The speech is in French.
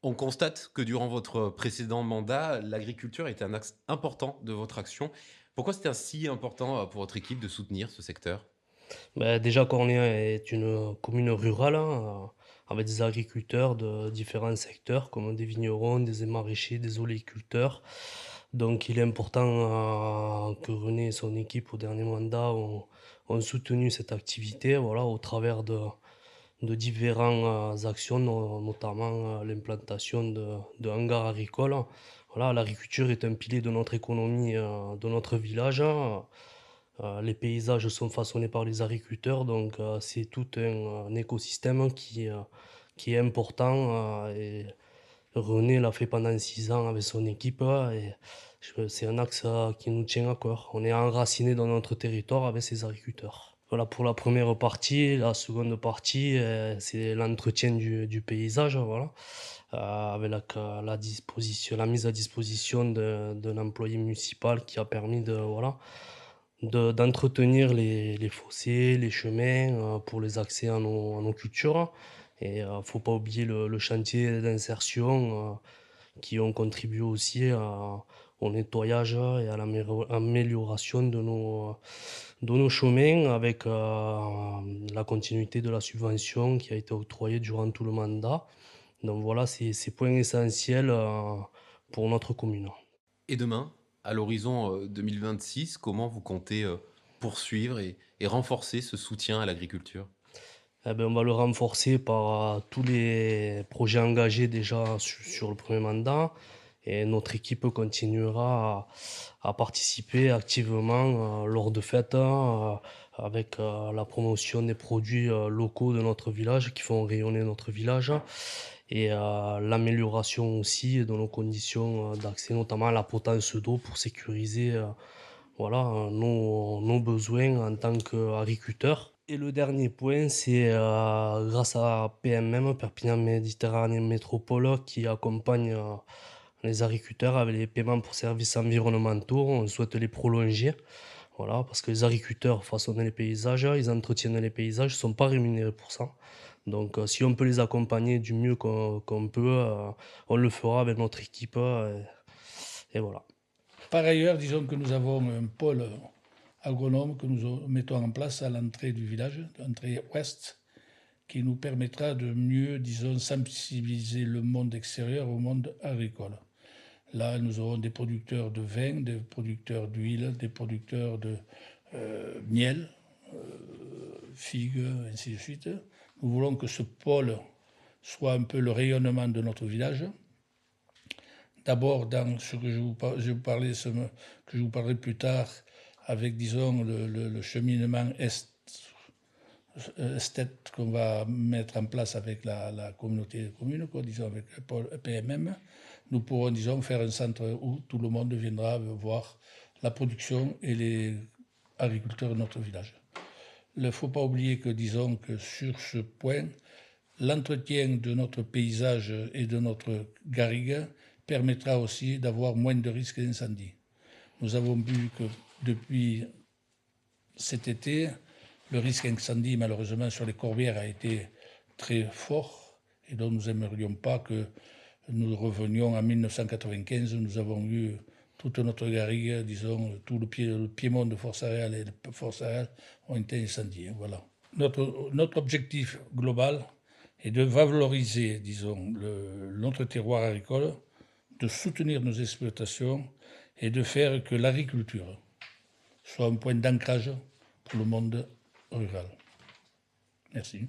On constate que durant votre précédent mandat, l'agriculture était un axe important de votre action. Pourquoi c'était si important pour votre équipe de soutenir ce secteur? Bah, déjà, Cornet est une commune rurale, hein, avec des agriculteurs de différents secteurs, comme des vignerons, des maraîchers, des oléiculteurs. Donc, il est important que René et son équipe, au dernier mandat, ont soutenu cette activité, voilà, au travers de différentes actions, notamment l'implantation de hangars agricoles. Voilà, l'agriculture est un pilier de notre économie, de notre village, hein. Les paysages sont façonnés par les agriculteurs, donc c'est tout un écosystème qui est important, et René l'a fait pendant 6 ans avec son équipe, et c'est un axe qui nous tient à cœur. On est enraciné dans notre territoire avec ces agriculteurs. Voilà pour la première partie. La seconde partie, c'est l'entretien du paysage, voilà, avec la mise à disposition d'un employé municipal qui a permis de, voilà, d'entretenir les fossés, les chemins, pour les accès à nos cultures, et faut pas oublier le chantier d'insertion, qui ont contribué aussi au nettoyage et à amélioration de nos chemins, avec la continuité de la subvention qui a été octroyée durant tout le mandat. Donc voilà, c'est ces points essentiels, pour notre commune. Et demain, à l'horizon 2026, comment vous comptez poursuivre et renforcer ce soutien à l'agriculture? Eh ben, on va le renforcer par tous les projets engagés déjà sur le premier mandat, et notre équipe continuera à participer activement lors de fêtes, avec la promotion des produits locaux de notre village qui font rayonner notre village, et l'amélioration aussi de nos conditions d'accès, notamment à la potence d'eau pour sécuriser, voilà, nos besoins en tant qu'agriculteurs. Et le dernier point, c'est grâce à PMM, Perpignan Méditerranée Métropole, qui accompagne les agriculteurs avec les paiements pour services environnementaux. On souhaite les prolonger, voilà, parce que les agriculteurs façonnent les paysages, ils entretiennent les paysages, ils ne sont pas rémunérés pour ça. Donc, si on peut les accompagner du mieux qu'on peut, on le fera avec notre équipe, et voilà. Par ailleurs, disons que nous avons un pôle agronome que nous mettons en place à l'entrée du village, l'entrée ouest, qui nous permettra de mieux, disons, sensibiliser le monde extérieur au monde agricole. Là, nous aurons des producteurs de vin, des producteurs d'huile, des producteurs de miel, figues, ainsi de suite. Nous voulons que ce pôle soit un peu le rayonnement de notre village. D'abord, dans ce que que je vous parlerai plus tard, avec, disons, le cheminement esthète qu'on va mettre en place avec la communauté de communes, quoi, disons, avec le pôle PMM, nous pourrons, disons, faire un centre où tout le monde viendra voir la production et les agriculteurs de notre village. Il ne faut pas oublier que, disons, que sur ce point, l'entretien de notre paysage et de notre garrigue permettra aussi d'avoir moins de risques d'incendie. Nous avons vu que depuis cet été, le risque incendie, malheureusement, sur les corbières a été très fort, et donc nous n'aimerions pas que nous revenions en 1995. Nous avons eu toute notre garrigue, disons, tout le piémont de Force-Aréal et de Force-Aréal ont été incendiés. Voilà. Notre objectif global est de valoriser, disons, notre terroir agricole, de soutenir nos exploitations et de faire que l'agriculture soit un point d'ancrage pour le monde rural. Merci.